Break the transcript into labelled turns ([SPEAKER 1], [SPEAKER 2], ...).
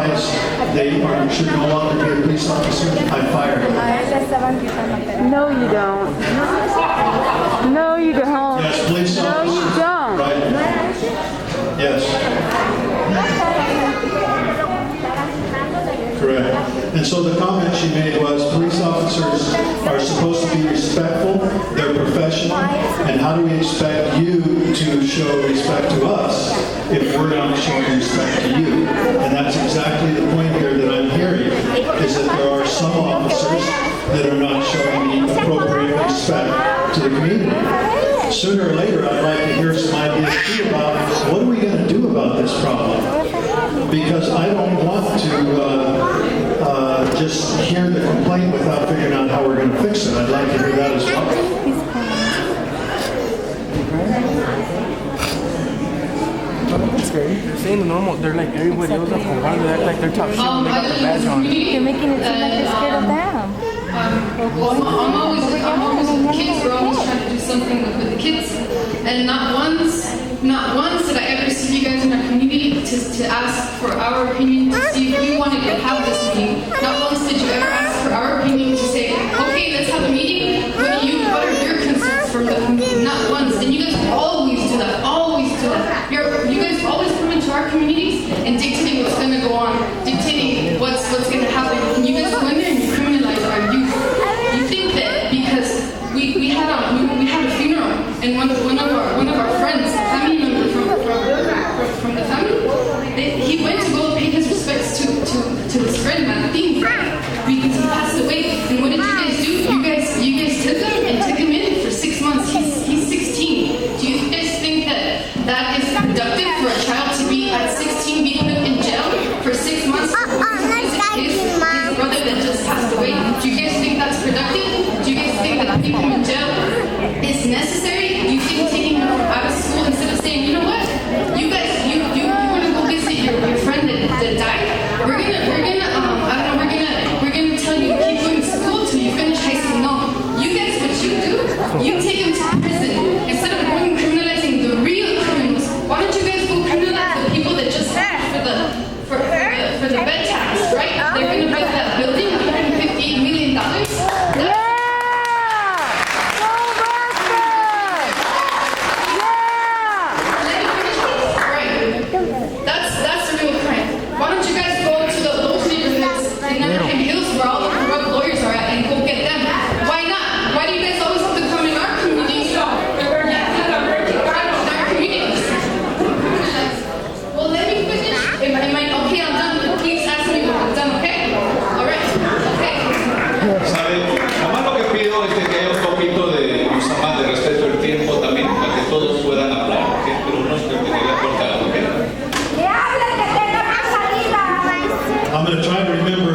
[SPEAKER 1] decides they should no longer be a police officer, I fire him.
[SPEAKER 2] No, you don't. No, you don't.
[SPEAKER 1] Yes, police
[SPEAKER 2] No,
[SPEAKER 1] officer.
[SPEAKER 2] you don't.
[SPEAKER 1] Right? Yes. Correct. And so the comment she made was police officers are supposed to be respectful, they're professional, and how do we expect you to show respect to us if we're not showing respect to you? And that's exactly the point here that I'm hearing, is that there are some officers that are not showing the appropriate respect to the community. Sooner or later, I'd like to hear some ideas too about what are we going to do about this problem? Because I don't want to just hear the complaint without figuring out how we're going to fix it. I'd like to hear that as well.
[SPEAKER 3] That's scary. They're saying the normal. They're like everybody else up for one. They act like they're top shit. They got the badge on.
[SPEAKER 2] You're making it seem like they're scared of them.
[SPEAKER 4] Well, I'm always with the kids. We're always trying to do something with the kids, and not once did I ever see you guys in our community to ask for our opinion, to see if we wanted to have this meeting. Not once did you ever ask for our opinion to say, okay, let's have a meeting. What are your concerns from the community? Not once. And you guys always do that. Always do that. You guys always come into our communities and dictating what's going to go on, dictating what's going to happen. And you guys go in there and you criminalize our youth. You think that because we had a funeral and one of our friends, a family member from the family, he went to go pay his respects to his friend Martin because he passed away. And what did you guys do? You guys took him and took him in for 6 months. He's 16. Do you guys think that is productive for a child to be at 16 be put in jail for 6 months for his brother that just passed away? Do you guys think that's productive? Do you guys think that keeping him in jail is necessary? Do you think taking him out of school instead of saying, you know what, you guys, you want to go visit your friend that died? We're gonna tell you to keep going to school till you finish high school. No, you guys, what you do, you take him to prison instead of going and criminalizing the real criminals. Why don't you guys go criminalize the people that just signed for the bed tax, right? They're gonna build that building, $158 million. That's the real crime. Why don't you guys go to those neighborhoods in Anaheim Hills where all the corrupt lawyers are at and go get them? Why not? Why do you guys always have to come in our communities? Our communities. Well, let me finish. Okay, I'm done. Please ask me when I'm done, okay? All right. Okay.
[SPEAKER 5] ¿Sabe? Nada más lo que pido es que haya un poquito de más de respeto del tiempo también para que todos puedan hablar, ¿ok? Pero no se tiene que cortar, ¿ok?
[SPEAKER 1] I'm going to try to remember